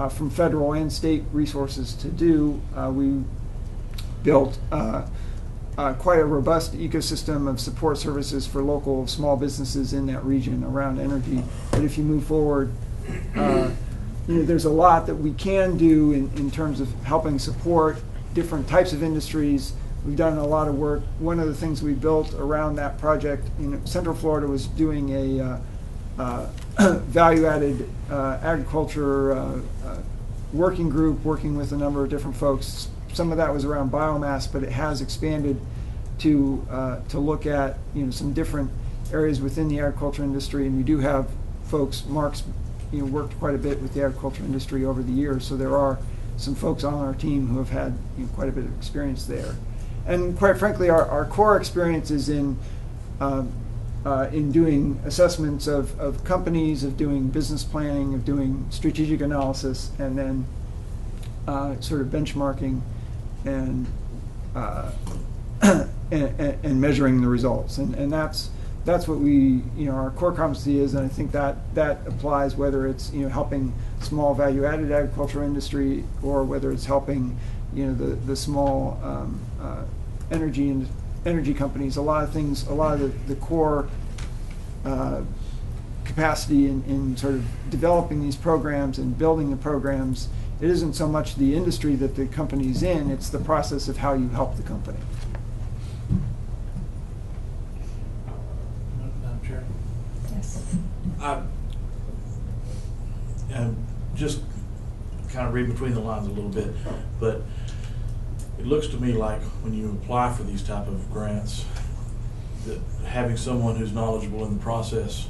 from federal and state resources to do. We built quite a robust ecosystem of support services for local small businesses in that region around energy. But if you move forward, there's a lot that we can do in terms of helping support different types of industries. We've done a lot of work. One of the things we built around that project, Central Florida was doing a value-added agriculture working group, working with a number of different folks. Some of that was around biomass, but it has expanded to look at some different areas within the agriculture industry, and we do have folks. Mark's worked quite a bit with the agriculture industry over the years, so there are some folks on our team who have had quite a bit of experience there. And quite frankly, our core experience is in doing assessments of companies, of doing business planning, of doing strategic analysis, and then sort of benchmarking and and measuring the results. And that's what we our core competency is, and I think that applies whether it's helping small value-added agriculture industry or whether it's helping the small energy companies. A lot of the core capacity in sort of developing these programs and building the programs, it isn't so much the industry that the company's in, it's the process of how you help the company. Madam Chair? Yes. I'm just kind of reading between the lines a little bit, but it looks to me like when you apply for these type of grants, that having someone who's knowledgeable in the process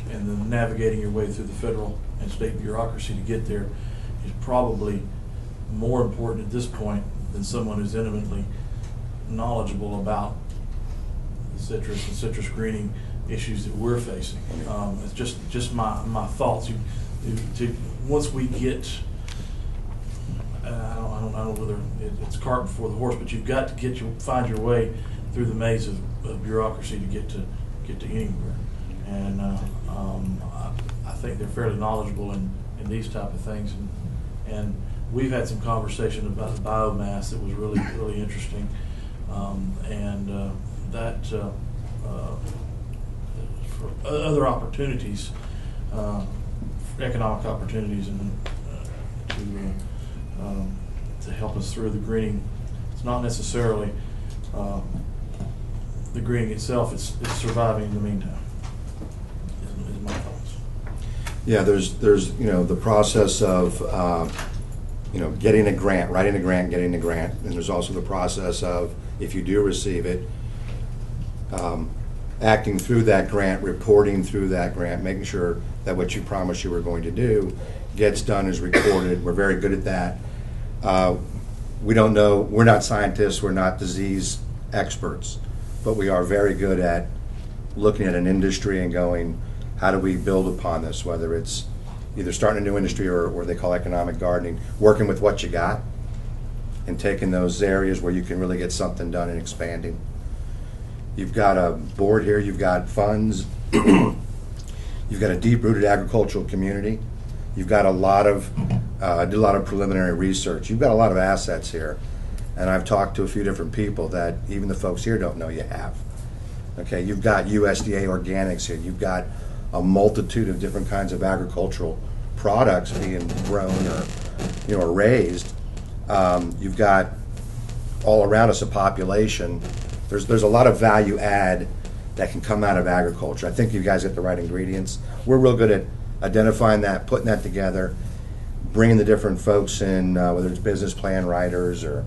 and then navigating your way through the federal and state bureaucracy to get there is probably more important at this point than someone who's intimately knowledgeable about the citrus and citrus greening issues that we're facing. It's just my thoughts. Once we get, I don't know whether it's cart before the horse, but you've got to find your way through the maze of bureaucracy to get to anywhere. And I think they're fairly knowledgeable in these type of things. And we've had some conversation about the biomass that was really interesting. That for other opportunities, economic opportunities, and to help us through the greening. It's not necessarily the greening itself; it's surviving in the meantime. Is my thoughts. Yeah, there's the process of getting a grant, writing a grant, getting a grant, and there's also the process of, if you do receive it, acting through that grant, reporting through that grant, making sure that what you promised you were going to do gets done, is recorded. We're very good at that. We don't know, we're not scientists, we're not disease experts, but we are very good at looking at an industry and going, how do we build upon this, whether it's either starting a new industry or what they call economic gardening, working with what you got and taking those areas where you can really get something done and expanding. You've got a board here, you've got funds, you've got a deep-rooted agricultural community, you've got did a lot of preliminary research, you've got a lot of assets here, and I've talked to a few different people that even the folks here don't know you have. Okay, you've got USDA organics here, you've got a multitude of different kinds of agricultural products being grown or raised. You've got all around us a population. There's a lot of value add that can come out of agriculture. I think you guys get the right ingredients. We're real good at identifying that, putting that together, bringing the different folks in, whether it's business plan writers or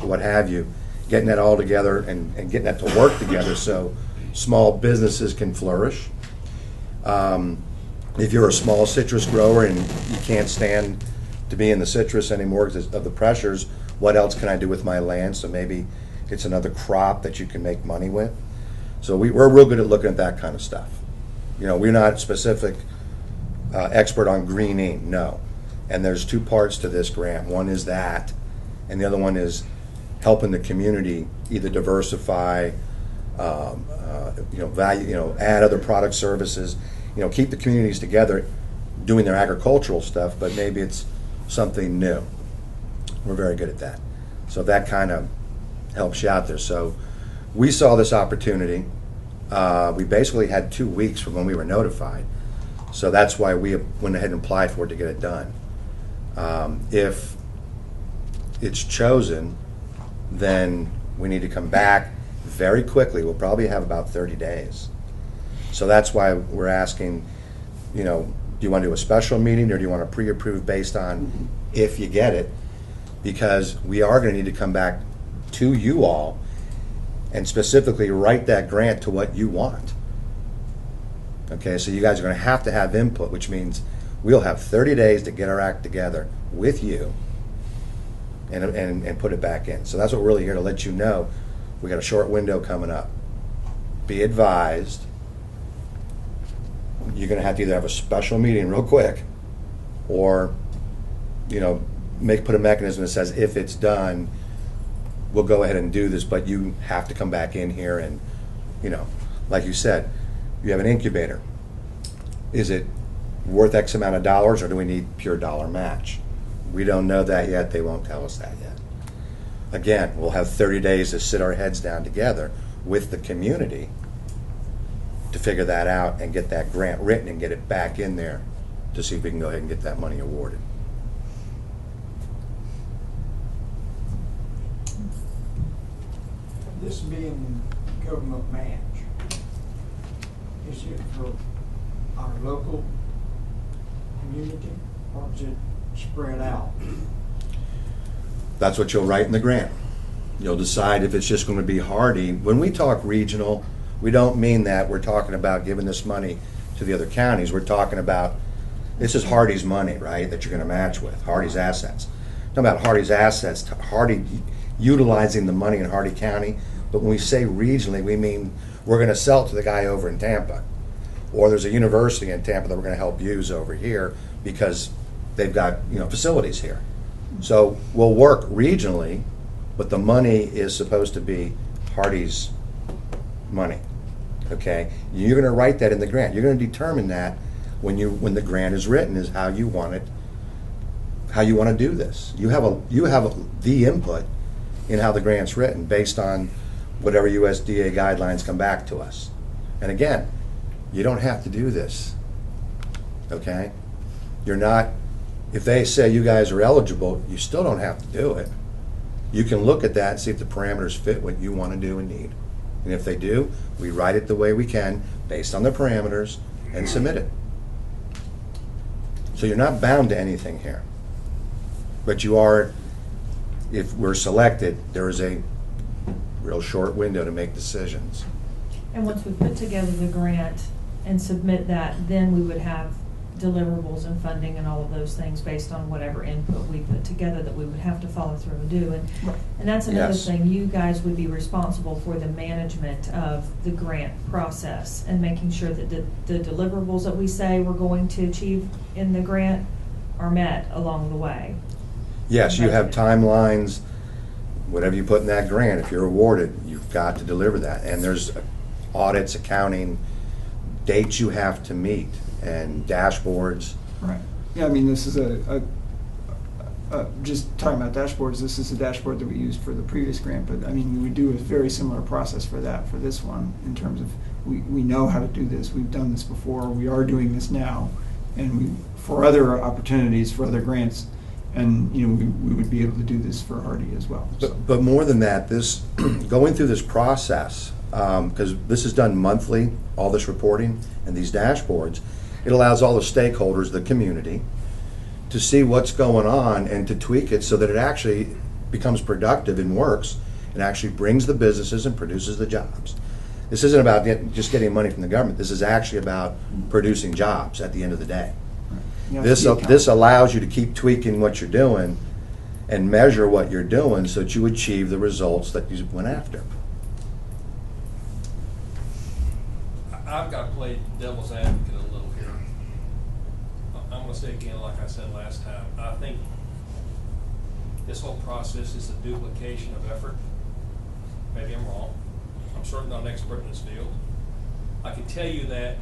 what have you, getting that all together and getting that to work together so small businesses can flourish. If you're a small citrus grower and you can't stand to be in the citrus anymore because of the pressures, what else can I do with my land? So maybe it's another crop that you can make money with. So we're real good at looking at that kind of stuff. We're not specific expert on greening, no. And there's two parts to this grant. One is that, and the other one is helping the community either diversify, value, add other product services, keep the communities together doing their agricultural stuff, but maybe it's something new. We're very good at that. So that kind of helps you out there. So we saw this opportunity. We basically had 2 weeks from when we were notified. So that's why we went ahead and applied for it to get it done. If it's chosen, then we need to come back very quickly. We'll probably have about 30 days. So that's why we're asking, do you want to do a special meeting or do you want to pre-approve based on if you get it? Because we are going to need to come back to you all and specifically write that grant to what you want. Okay, so you guys are going to have input, which means we'll have 30 days to get our act together with you and put it back in. So that's what we're really here to let you know. We got a short window coming up. Be advised, you're going to have to either have a special meeting real quick or, put a mechanism that says if it's done, we'll go ahead and do this, but you have to come back in here and, like you said, you have an incubator. Is it worth X amount of dollars or do we need pure dollar match? We don't know that yet. They won't tell us that yet. Again, we'll have 30 days to sit our heads down together with the community to figure that out and get that grant written and get it back in there to see if we can go ahead and get that money awarded. This being government match, is it for our local community or is it spread out? That's what you'll write in the grant. You'll decide if it's just going to be Hardy. When we talk regional, we don't mean that we're talking about giving this money to the other counties. We're talking about, this is Hardy's money, right, that you're going to match with, Hardy's assets. Talking about Hardy's assets, Hardy utilizing the money in Hardy County, but when we say regionally, we mean we're going to sell it to the guy over in Tampa. Or there's a university in Tampa that we're going to help use over here because they've got facilities here. So we'll work regionally, but the money is supposed to be Hardy's money. Okay, you're going to write that in the grant. You're going to determine that when the grant is written is how you want to do this. You have the input in how the grant's written based on whatever USDA guidelines come back to us. And again, you don't have to do this. Okay, you're not. If they say you guys are eligible, you still don't have to do it. You can look at that and see if the parameters fit what you want to do and need. And if they do, we write it the way we can based on the parameters and submit it. So you're not bound to anything here. But you are, if we're selected, there is a real short window to make decisions. And once we put together the grant and submit that, then we would have deliverables and funding and all of those things based on whatever input we put together that we would have to follow through and do. And that's another Yes. thing, you guys would be responsible for the management of the grant process and making sure that the deliverables that we say we're going to achieve in the grant are met along the way. Yes, you have timelines, whatever you put in that grant, if you're awarded, you've got to deliver that. And there's audits, accounting, dates you have to meet, and dashboards. Right. Yeah, I mean, this is just talking about dashboards, this is a dashboard that we used for the previous grant, but I mean, we would do a very similar process for that, for this one, in terms of, we know how to do this, we've done this before, we are doing this now, and for other opportunities, for other grants, and we would be able to do this for Hardy as well. So. But more than that, this going through this process, because this is done monthly, all this reporting and these dashboards, it allows all the stakeholders, the community, to see what's going on and to tweak it so that it actually becomes productive and works and actually brings the businesses and produces the jobs. This isn't about just getting money from the government. This is actually about producing jobs at the end of the day. Yeah, This allows you to keep tweaking what you're doing and measure what you're doing so that you achieve the results that you went after. I've got to play devil's advocate a little here. I'm going to say again, like I said last time, I think this whole process is a duplication of effort. Maybe I'm wrong. I'm certainly not an expert in this field. I can tell you that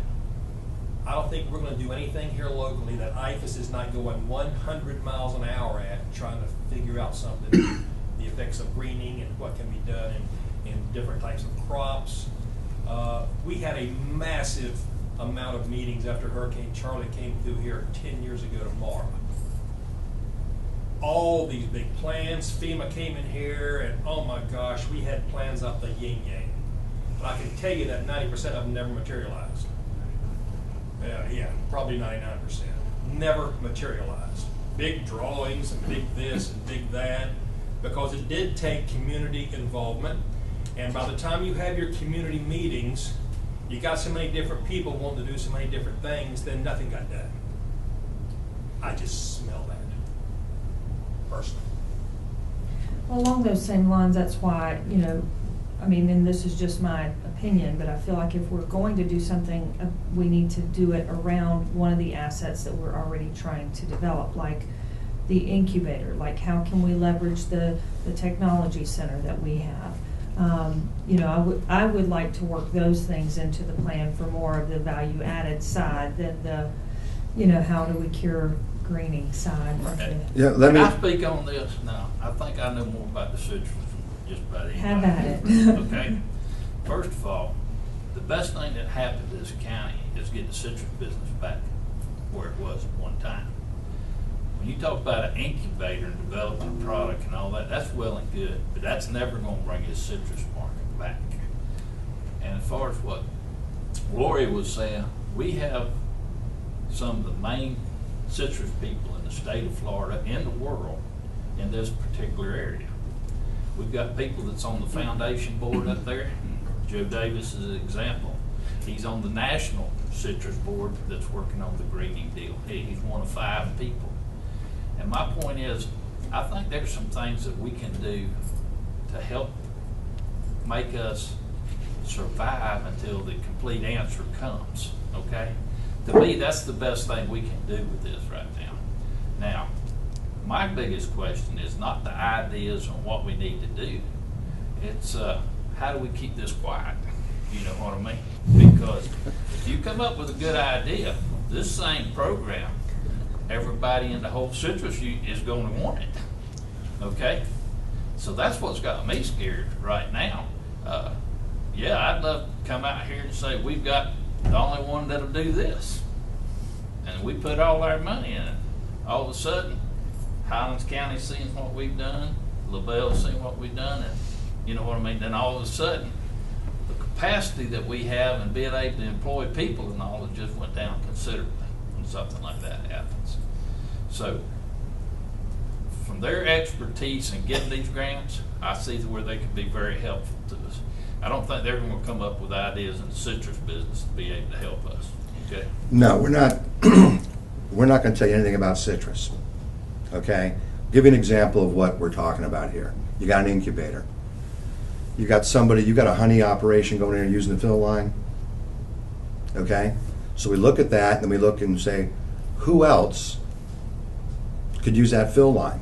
I don't think we're gonna do anything here locally that IFAS is not going 100 miles an hour at, trying to figure out something, the effects of greening and what can be done in different types of crops. We had a massive amount of meetings after Hurricane Charlie came through here 10 years ago tomorrow. All these big plans, FEMA came in here, and oh my gosh, we had plans up the yin-yang. But I can tell you that 90% of them never materialized. Yeah, probably 99%. Never materialized. Big drawings and big this and big that, because it did take community involvement. And by the time you have your community meetings, you got so many different people wanting to do so many different things, then nothing got done. I just smell that, personally. Well, along those same lines, that's why, you know, I mean, and this is just my opinion, but I feel like if we're going to do something, we need to do it around one of the assets that we're already trying to develop, like the incubator. Like, how can we leverage the technology center that we have? You know, I would like to work those things into the plan for more of the value added side than the, you know, how do we cure greening side of it. Yeah, let Can me. I speak on this? No, I think I know more about the citrus than just about anybody. Have at it. Okay. First of all, the best thing that happened to this county is get the citrus business back where it was at one time. When you talk about an incubator and developing a product and all that, that's well and good, but that's never going to bring this citrus market back. And as far as what Gloria was saying, we have some of the main citrus people in the state of Florida and the world in this particular area. We've got people that's on the foundation board up there. Joe Davis is an example. He's on the national citrus board that's working on the greening deal. He's one of 5 people. And my point is, I think there's some things that we can do to help make us survive until the complete answer comes, okay? To me, that's the best thing we can do with this right now. Now, my biggest question is not the ideas on what we need to do. It's how do we keep this quiet? You know what I mean? Because if you come up with a good idea, this same program, everybody in the whole citrus is going to want it. Okay? So that's what's got me scared right now. Yeah, I'd love to come out here and say we've got the only one that'll do this. And we put all our money in it. All of a sudden, Highlands County seeing what we've done, LaBelle seeing what we've done, and you know what I mean? Then all of a sudden, the capacity that we have and being able to employ people and all, it just went down considerably when something like that happens. So, from their expertise in getting these grants, I see where they could be very helpful to us. I don't think they're going to come up with ideas in the citrus business to be able to help us. Okay? No, we're not. We're not going to tell you anything about citrus. Okay? Give you an example of what we're talking about here. You got an incubator. You got somebody. You got a honey operation going in there using the fill line. Okay? So we look at that, and then we look and say, who else could use that fill line?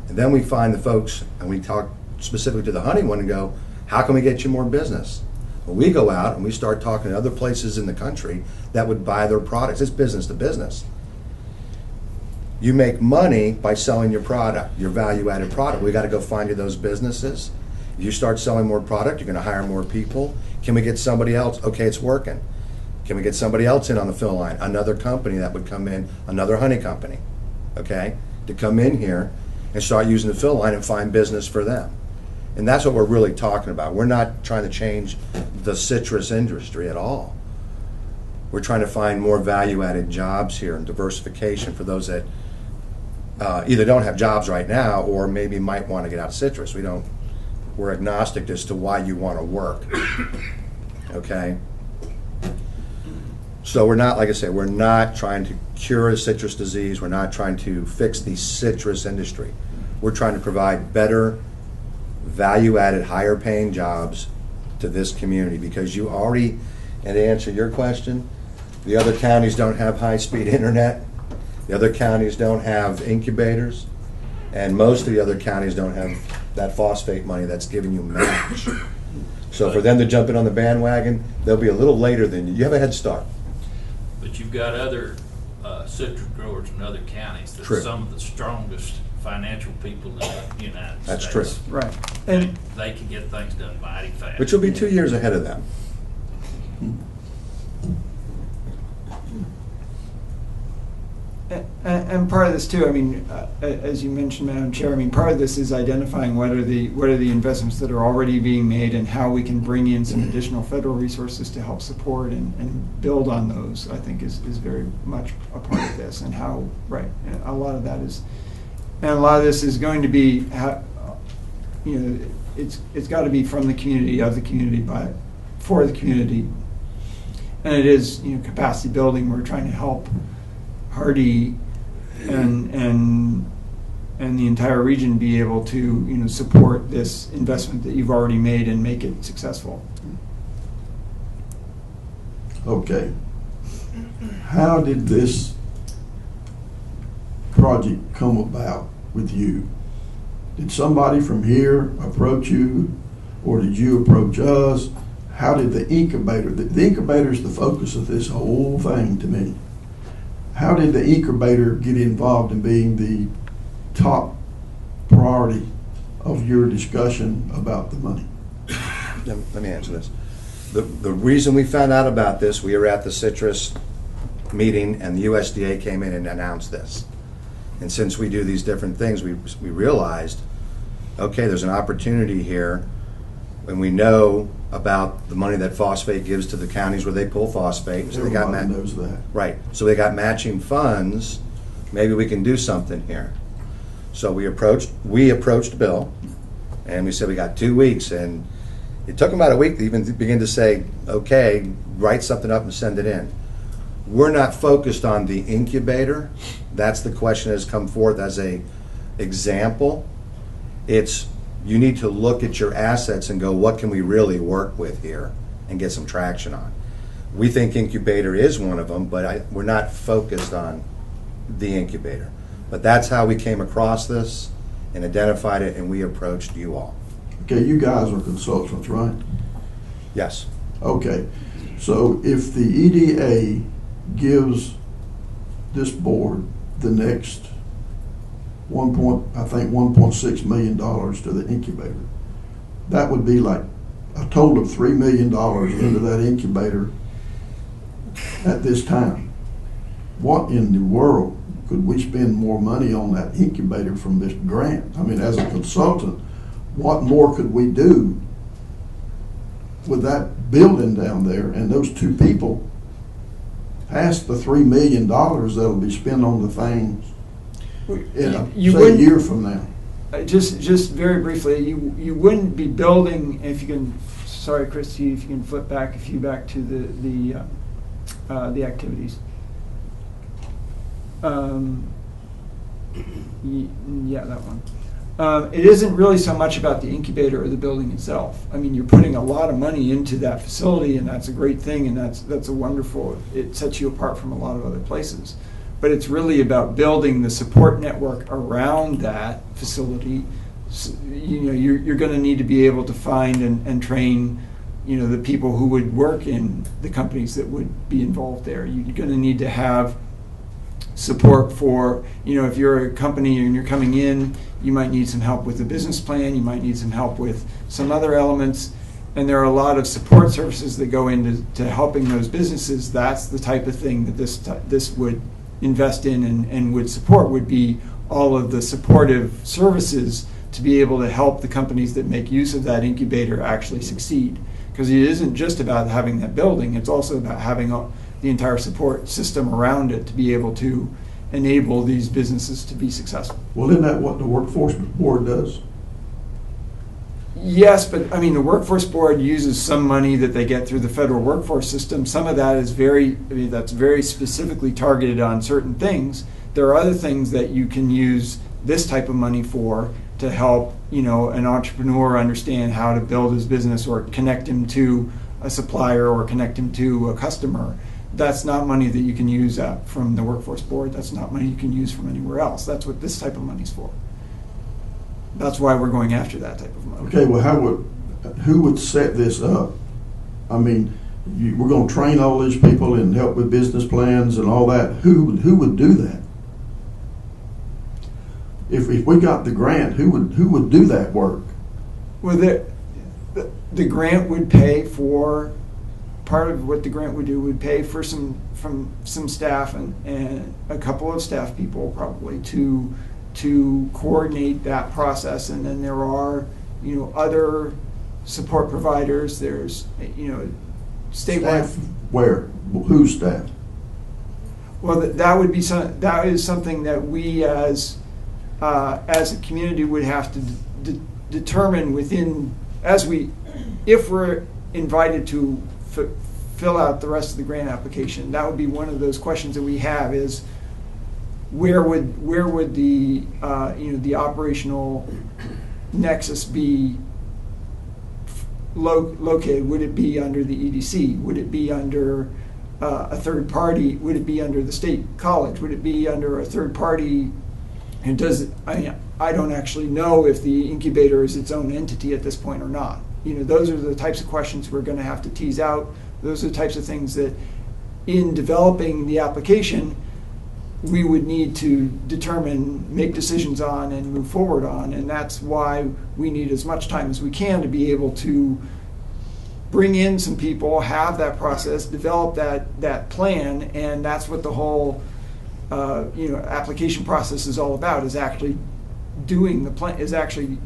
And then we find the folks, and we talk specifically to the honey one and go, how can we get you more business? Well, we go out and we start talking to other places in the country that would buy their products. It's business to business. You make money by selling your product, your value-added product. We got to go find you those businesses. If you start selling more product, you're going to hire more people. Can we get somebody else? Okay, it's working. Can we get somebody else in on the fill line? Another company that would come in, another honey company, okay, to come in here and start using the fill line and find business for them. And that's what we're really talking about. We're not trying to change the citrus industry at all. We're trying to find more value-added jobs here and diversification for those that either don't have jobs right now or maybe might want to get out of citrus. We're agnostic as to why you want to work. Okay? So we're not, like I said, we're not trying to cure a citrus disease. We're not trying to fix the citrus industry. We're trying to provide better, value-added, higher-paying jobs to this community because you already, and to answer your question, the other counties don't have high-speed internet. The other counties don't have incubators. And most of the other counties don't have that phosphate money that's giving you match. So for them to jump in on the bandwagon, they'll be a little later than you. You have a head start. But you've got other citrus growers in other counties that True. are some of the strongest financial people in the United States. That's true. Right. And they can get things done mighty fast. Which will be 2 years ahead of them. And part of this too, I mean, as you mentioned, Madam Chair, I mean, part of this is identifying what are the investments that are already being made and how we can bring in some additional federal resources to help support and build on those, I think is very much a part of this. And how, right, and a lot of that is, and a lot of this is going to be, you know, it's got to be from the community, of the community, for the community. And it is, you know, capacity building. We're trying to help Hardy and the entire region be able to, you know, support this investment that you've already made and make it successful. Okay. How did this project come about with you? Did somebody from here approach you, or did you approach us? How did the incubator, the incubator is the focus of this whole thing to me. How did the incubator get involved in being the top priority of your discussion about the money? Let me answer this. The reason we found out about this, we were at the citrus meeting and the USDA came in and announced this. And since we do these different things, we realized, okay, there's an opportunity here, and we know about the money that phosphate gives to the counties where they pull phosphate. So Everybody knows that. Right. So they got matching funds. Maybe we can do something here. So we approached Bill, and we said we got 2 weeks, and it took him about a week to even begin to say, okay, write something up and send it in. We're not focused on the incubator. That's the question that has come forth as a example. It's, you need to look at your assets and go, what can we really work with here and get some traction on? We think incubator is one of them, but we're not focused on the incubator. But that's how we came across this and identified it, and we approached you all. Okay, you guys are consultants, right? Yes. Okay, so if the EDA gives this board the next $1.6 million to the incubator, that would be like a total of $3 million into that incubator at this time. What in the world could we spend more money on that incubator from this grant? I mean, as a consultant, what more could we do with that building down there and those two people past the $3 million that'll be spent on the things in say a year from now? Just very briefly, you wouldn't be building, if you can, sorry Christy, if you can flip back a few back to the activities. Yeah, that one. It isn't really so much about the incubator or the building itself. I mean, you're putting a lot of money into that facility, and that's a great thing, and that's a wonderful, it sets you apart from a lot of other places. But it's really about building the support network around that facility. So, you know, you're going to need to be able to find and train, you know, the people who would work in the companies that would be involved there. You're going to need to have support for, you know, if you're a company and you're coming in, you might need some help with the business plan, you might need some help with some other elements, and there are a lot of support services that go into helping those businesses. That's the type of thing that this would invest in and would support, would be all of the supportive services to be able to help the companies that make use of that incubator actually succeed. Because it isn't just about having that building, it's also about having the entire support system around it to be able to enable these businesses to be successful. Well, isn't that what the Workforce Board does? Yes, but I mean, the Workforce Board uses some money that they get through the federal workforce system. Some of that is that's very specifically targeted on certain things. There are other things that you can use this type of money for to help, you know, an entrepreneur understand how to build his business or connect him to a supplier or connect him to a customer. That's not money that you can use from the Workforce Board. That's not money you can use from anywhere else. That's what this type of money's for. That's why we're going after that type of money. Okay, well, who would set this up? I mean, we're gonna train all these people and help with business plans and all that. Who would do that? If we got the grant, who would do that work? Well, the grant would pay for, part of what the grant would do would pay for some staff and a couple of staff people probably to coordinate that process. And then there are, other support providers. There's, statewide. Staff where? Whose staff? Well, that is something that we as a community would have to determine if we're invited to fill out the rest of the grant application. That would be one of those questions that we have is where would the the operational nexus be located? Would it be under the EDC? Would it be under a third party? Would it be under the state college? Would it be under a third party? And I don't actually know if the incubator is its own entity at this point or not. Those are the types of questions we're going to have to tease out. Those are the types of things that in developing the application, we would need to determine, make decisions on, and move forward on. And that's why we need as much time as we can to be able to bring in some people, have that process, develop that plan, and that's what the whole application process is all about, is actually doing the plan, is actually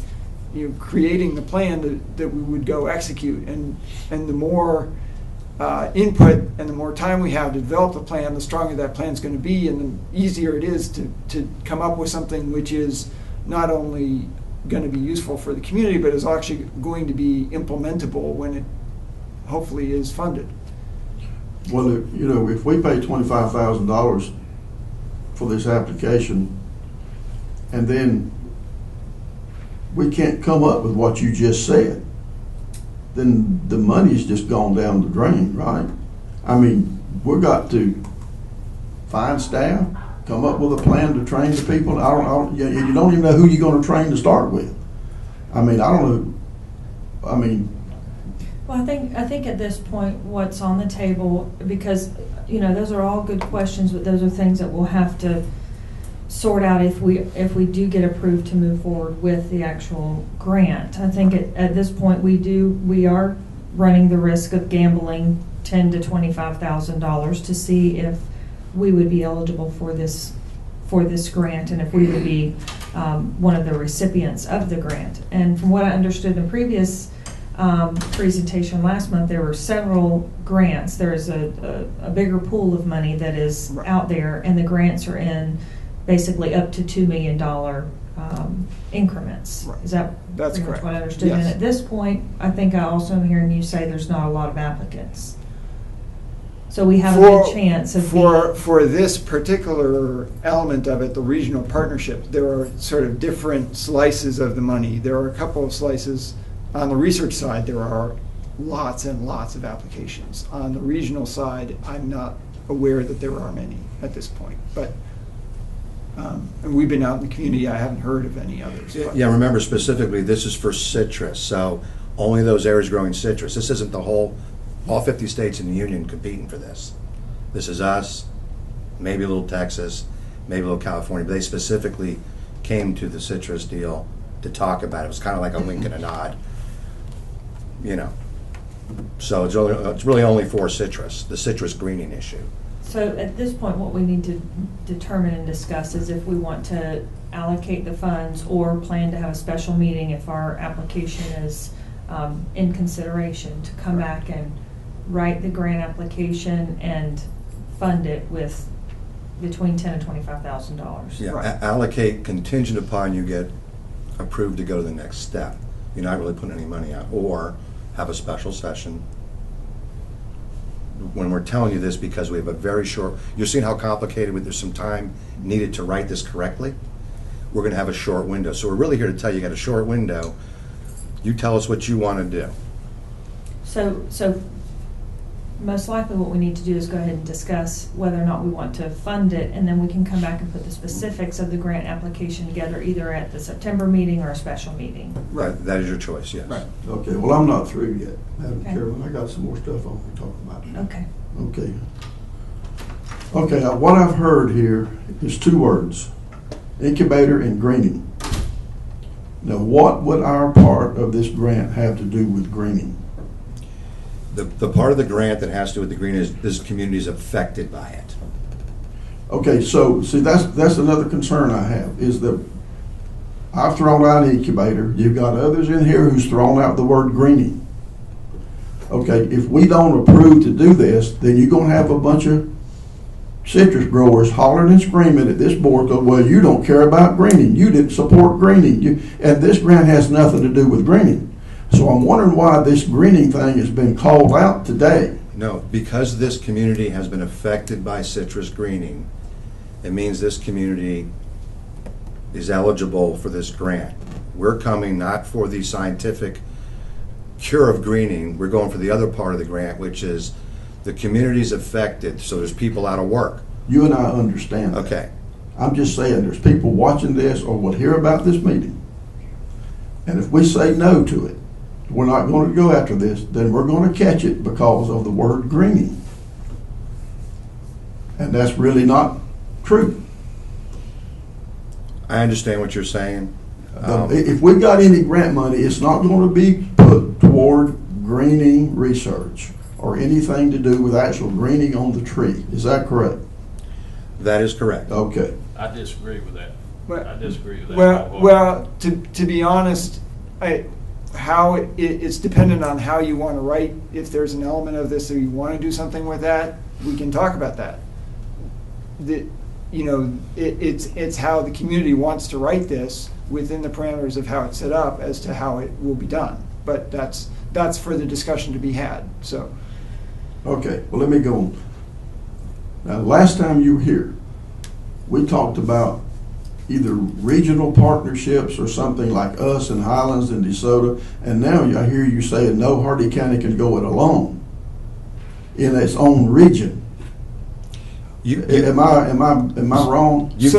creating the plan that we would go execute. And the more input and the more time we have to develop the plan, the stronger that plan is going to be, and the easier it is to come up with something which is not only going to be useful for the community, but is actually going to be implementable when it hopefully is funded. Well, if we pay $25,000 for this application, and then we can't come up with what you just said, then the money's just gone down the drain, right? I mean, we've got to find staff, come up with a plan to train the people. You don't even know who you're going to train to start with. I mean, I don't know. I mean, well, I think at this point, what's on the table, because those are all good questions, but those are things that we'll have to sort out if we do get approved to move forward with the actual grant. I think at this point we are running the risk of gambling $10,000 to $25,000 to see if we would be eligible for this grant and if we would be one of the recipients of the grant. And from what I understood in the previous presentation last month, there were several grants. There's a bigger pool of money that is out there, and the grants are in basically up to $2 million increments. Right. Is that That's pretty correct. much what I understood? Yes. And at this point, I think I also am hearing you say there's not a lot of applicants. So we have a good chance of for this particular element of it, the regional partnership, there are sort of different slices of the money. There are a couple of slices. On the research side, there are lots and lots of applications. On the regional side, I'm not aware that there are many at this point. But and we've been out in the community. I haven't heard of any others. But. Yeah, remember specifically, this is for citrus, so only those areas growing citrus. This isn't all 50 states in the union competing for this. This is us, maybe a little Texas, maybe a little California, but they specifically came to the citrus deal to talk about it. It was kind of like a wink and a nod, So it's really only for citrus, the citrus greening issue. So at this point, what we need to determine and discuss is if we want to allocate the funds or plan to have a special meeting if our application is in consideration, to come back and write the grant application and fund it with between $10,000 and $25,000. Yeah, Right. allocate contingent upon you get approved to go to the next step. You're not really putting any money out, or have a special session. When we're telling you this, because we have a very short, you're seeing how complicated, there's some time needed to write this correctly. We're going to have a short window. So we're really here to tell you got a short window. You tell us what you want to do. So most likely what we need to do is go ahead and discuss whether or not we want to fund it, and then we can come back and put the specifics of the grant application together either at the September meeting or a special meeting. That is your choice, yes. Right. Okay, well, I'm not through yet, Madam Okay. Chairman. I got some more stuff I want to talk about. Okay. Okay. Okay, now what I've heard here is two words, incubator and greening. Now, what would our part of this grant have to do with greening? The part of the grant that has to do with the green is this community is affected by it. Okay, so, see, that's another concern I have, is that I've thrown out incubator, you've got others in here who's thrown out the word greening. Okay, if we don't approve to do this, then you're gonna have a bunch of citrus growers hollering and screaming at this board, go, well, you don't care about greening, you didn't support greening, and this grant has nothing to do with greening. So I'm wondering why this greening thing has been called out today. No, because this community has been affected by citrus greening, it means this community is eligible for this grant. We're coming not for the scientific cure of greening, we're going for the other part of the grant, which is the community's affected, so there's people out of work. You and I understand that. Okay, I'm just saying, there's people watching this or will hear about this meeting. And if we say no to it, we're not going to go after this, then we're going to catch it because of the word greening. And that's really not true. I understand what you're saying. If we've got any grant money, it's not going to be put toward greening research or anything to do with actual greening on the tree. Is that correct? That is correct. Okay. I disagree with that. Well- I disagree with that. Well, to be honest, it's dependent on how you want to write. If there's an element of this that you want to do something with that, we can talk about that. It's how the community wants to write this within the parameters of how it's set up as to how it will be done. But that's for the discussion to be had, so. Okay, well, let me go on. Now, last time you were here, we talked about either regional partnerships or something like us and Highlands and DeSoto, and now I hear you saying, no, Hardy County can go it alone in its own region. Am I wrong? You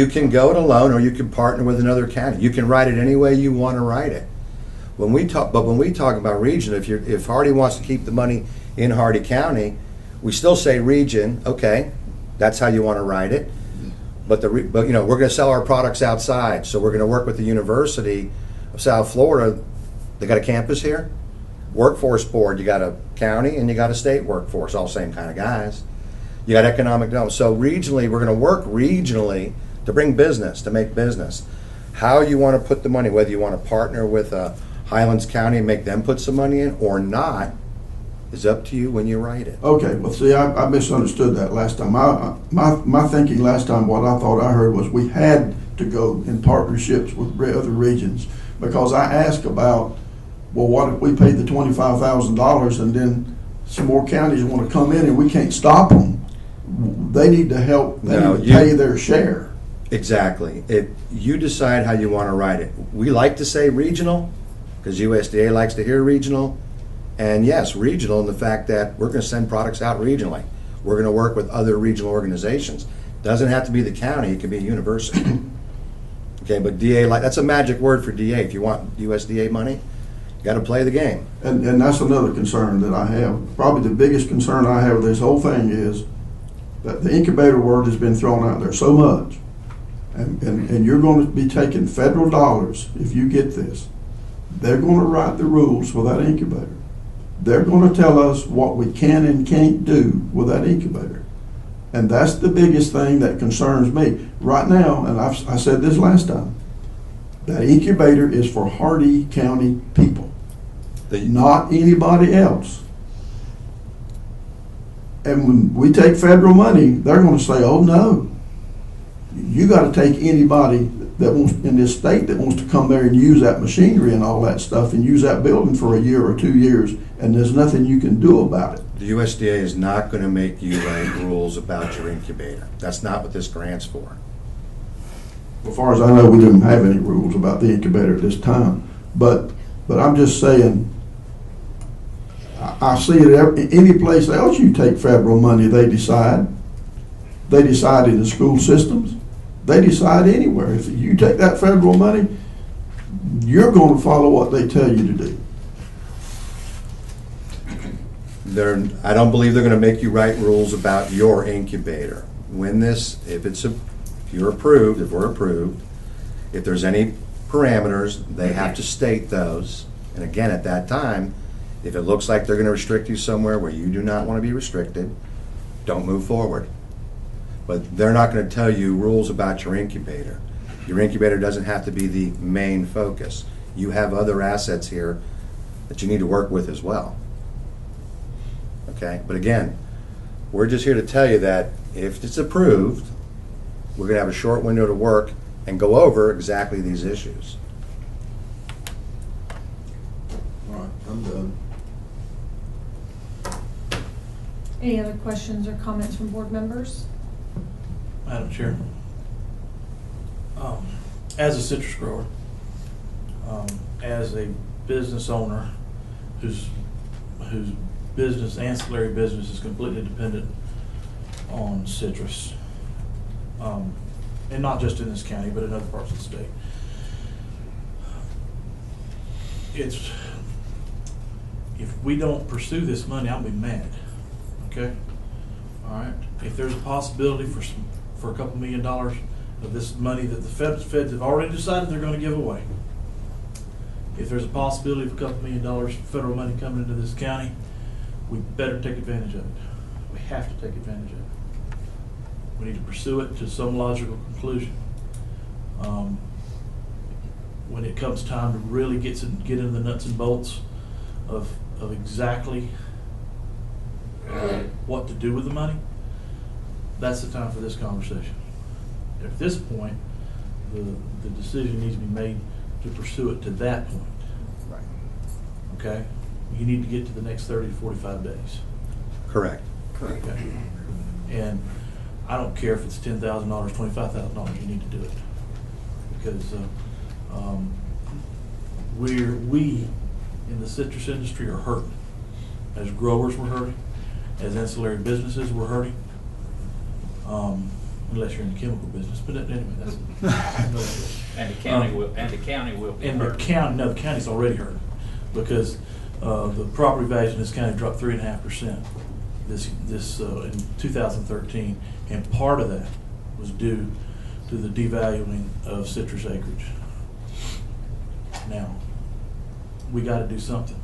can go it alone, or you can partner with another county. You can write it any way you want to write it. When we talk about region, if Hardy wants to keep the money in Hardy County, we still say region. Okay, that's how you want to write it. But we're going to sell our products outside, so we're going to work with the University of South Florida. They got a campus here. Workforce board, you got a county and you got a state workforce, all same kind of guys. You got economic development. So regionally, we're going to work regionally to bring business, to make business. How you want to put the money, whether you want to partner with Highlands County and make them put some money in or not, is up to you when you write it. Okay, well, see, I misunderstood that last time. My thinking last time, what I thought I heard was we had to go in partnerships with other regions, because I asked about, well, what if we paid the $25,000 and then some more counties want to come in and we can't stop them? They need to help. They need to pay their share. Exactly. You decide how you want to write it. We like to say regional because USDA likes to hear regional. And yes, regional in the fact that we're going to send products out regionally. We're going to work with other regional organizations. Doesn't have to be the county, it can be a university. Okay, but DA, that's a magic word for DA. If you want USDA money, you got to play the game. And that's another concern that I have. Probably the biggest concern I have with this whole thing is that the incubator word has been thrown out there so much. And you're going to be taking federal dollars if you get this. They're going to write the rules for that incubator. They're going to tell us what we can and can't do with that incubator. And that's the biggest thing that concerns me. Right now, and I said this last time, that incubator is for Hardy County people, not anybody else. And when we take federal money, they're going to say, oh no, you got to take anybody that wants in this state that wants to come there and use that machinery and all that stuff and use that building for a year or 2 years, and there's nothing you can do about it. The USDA is not going to make you write rules about your incubator. That's not what this grant's for. As far as I know, we didn't have any rules about the incubator at this time. But I'm just saying, I see it any place else you take federal money, they decide. They decide in the school systems. They decide anywhere. If you take that federal money, you're going to follow what they tell you to do. I don't believe they're going to make you write rules about your incubator. If you're approved, if we're approved, if there's any parameters, they have to state those. And again, at that time, if it looks like they're going to restrict you somewhere where you do not want to be restricted, don't move forward. But they're not going to tell you rules about your incubator. Your incubator doesn't have to be the main focus. You have other assets here that you need to work with as well. Okay, but again, we're just here to tell you that if it's approved, we're going to have a short window to work and go over exactly these issues. All right, I'm done. Any other questions or comments from board members? Madam Chair, as a citrus grower, as a business owner whose business, ancillary business, is completely dependent on citrus, and not just in this county, but in other parts of the state. If we don't pursue this money, I'll be mad. Okay, all right. If there's a possibility for a couple $1 million of this money that the feds have already decided they're going to give away, if there's a possibility of a couple $1 million of federal money coming into this county, we better take advantage of it. We have to take advantage of it. We need to pursue it to some logical conclusion. When it comes time to really get into the nuts and bolts of exactly what to do with the money, that's the time for this conversation. At this point, the decision needs to be made to pursue it to that point. Right. Okay? You need to get to the next 30 to 45 days. Correct. Correct. Okay? And I don't care if it's $10,000, $25,000, you need to do it. Because we in the citrus industry are hurting. As growers, we're hurting. As ancillary businesses, we're hurting. Unless you're in the chemical business, but anyway, that's another story. And the county will be And the hurt. county, the county's already hurt because the property values in this county dropped 3.5% in 2013, and part of that was due to the devaluing of citrus acreage. Now, we got to do something.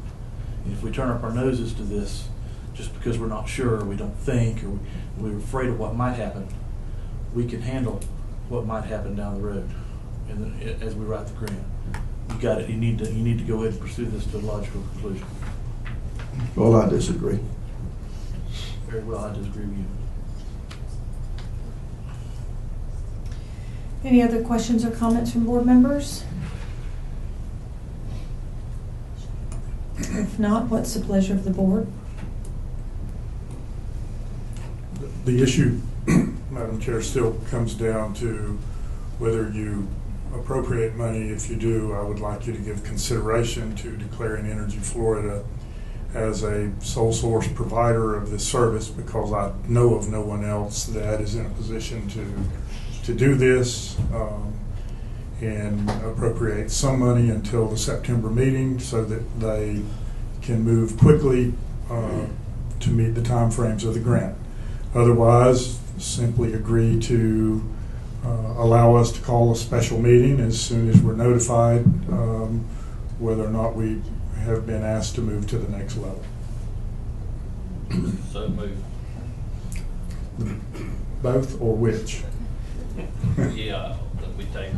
And if we turn up our noses to this just because we're not sure, or we don't think, or we're afraid of what might happen, we can handle what might happen down the road. And as we write the grant, you got it. You need to go ahead and pursue this to a logical conclusion. Well, I disagree. Very well, I disagree with you. Any other questions or comments from board members? If not, what's the pleasure of the board? The issue, Madam Chair, still comes down to whether you appropriate money. If you do, I would like you to give consideration to declaring Energy Florida as a sole source provider of this service, because I know of no one else that is in a position to do this, and appropriate some money until the September meeting so that they can move quickly to meet the timeframes of the grant. Otherwise, simply agree to allow us to call a special meeting as soon as we're notified whether or not we have been asked to move to the next level. So move. Both or which? Yeah, that we take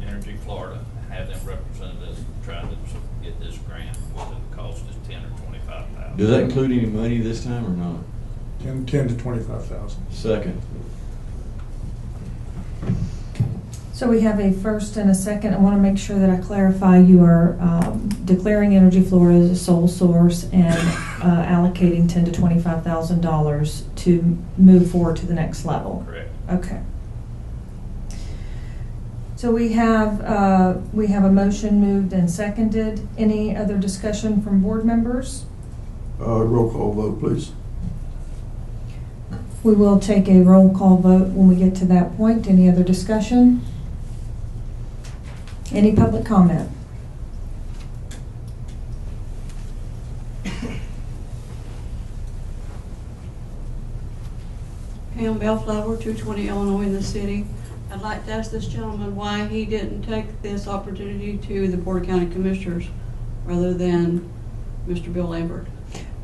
Energy Florida, have them represent us, try to get this grant, whether the cost is $10,000 or $25,000. Does that include any money this time or not? 10 to 25,000. Second. So we have a first and a second. I want to make sure that I clarify you are declaring Energy Florida as a sole source and allocating $10,000 to $25,000 to move forward to the next level. Correct. Okay. So we have a motion moved and seconded. Any other discussion from board members? Roll call vote, please. We will take a roll call vote when we get to that point. Any other discussion? Any public comment? Pam Bellflower, 220 Illinois in the city. I'd like to ask this gentleman why he didn't take this opportunity to the Board of County Commissioners rather than Mr. Bill Lambert.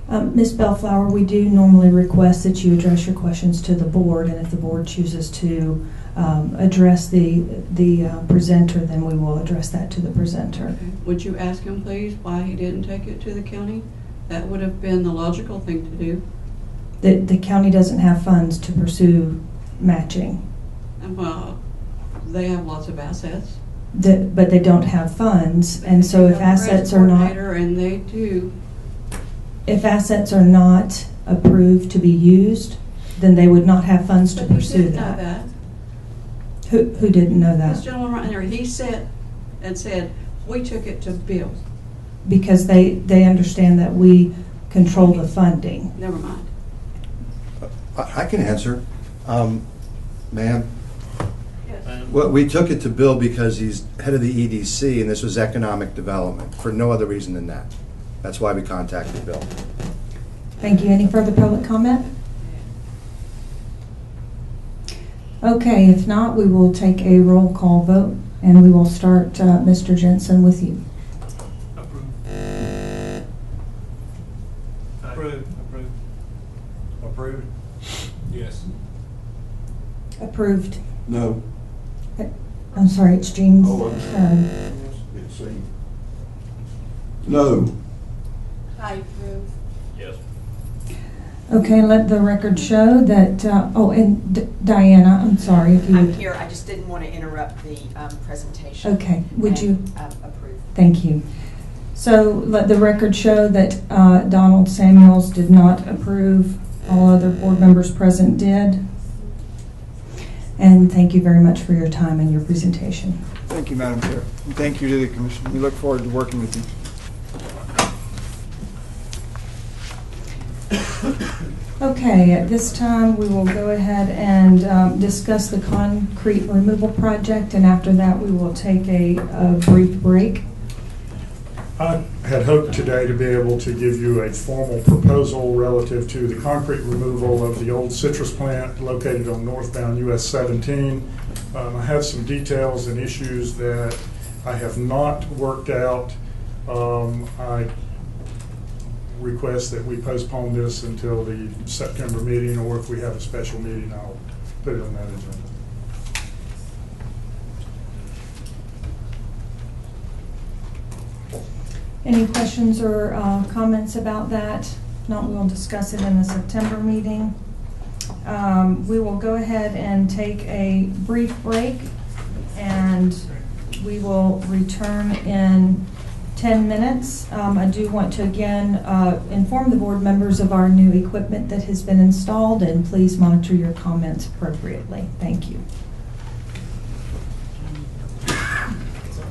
Ms. Bellflower, we do normally request that you address your questions to the board, and if the board chooses to address the presenter, then we will address that to the presenter. Okay. Would you ask him, please, why he didn't take it to the county? That would have been the logical thing to do. The county doesn't have funds to pursue matching. And well, they have lots of assets. But they don't have funds, and so if assets are not, And they do. if assets are not approved to be used, then they would not have funds to But you pursue didn't know that. Who didn't know This that? gentleman right there, he said, we took it to Bill. Because they understand that we control the funding. Never mind. I can answer. Ma'am, Yes. well, we took it to Bill because he's head of the EDC, and this was economic development, for no other reason than that. That's why we contacted Bill. Thank you. Any further public comment? Okay, if not, we will take a roll call vote, and we will start, Mr. Jensen, with you. Approved. Approved. Yes. Approved. No. I'm sorry, it's Jean's Oh, I'm turn. Let's see. No. I approve. Yes. Okay, let the record show that, Diana, I'm sorry if you I'm would. here, I just didn't want to interrupt the presentation. Okay, would you? Approve. Thank you. So let the record show that Donald Samuels did not approve. All other board members present did. And thank you very much for your time and your presentation. Thank you, Madam Chair. And thank you to the commission. We look forward to working with you. Okay, at this time, we will go ahead and discuss the concrete removal project, and after that, we will take a brief break. I had hoped today to be able to give you a formal proposal relative to the concrete removal of the old citrus plant located on northbound US 17. I have some details and issues that I have not worked out. I request that we postpone this until the September meeting, or if we have a special meeting, I'll put it on that agenda. Any questions or comments about that? If not, we will discuss it in the September meeting. We will go ahead and take a brief break, and we will return in 10 minutes. I do want to again inform the board members of our new equipment that has been installed, and please monitor your comments appropriately. Thank you.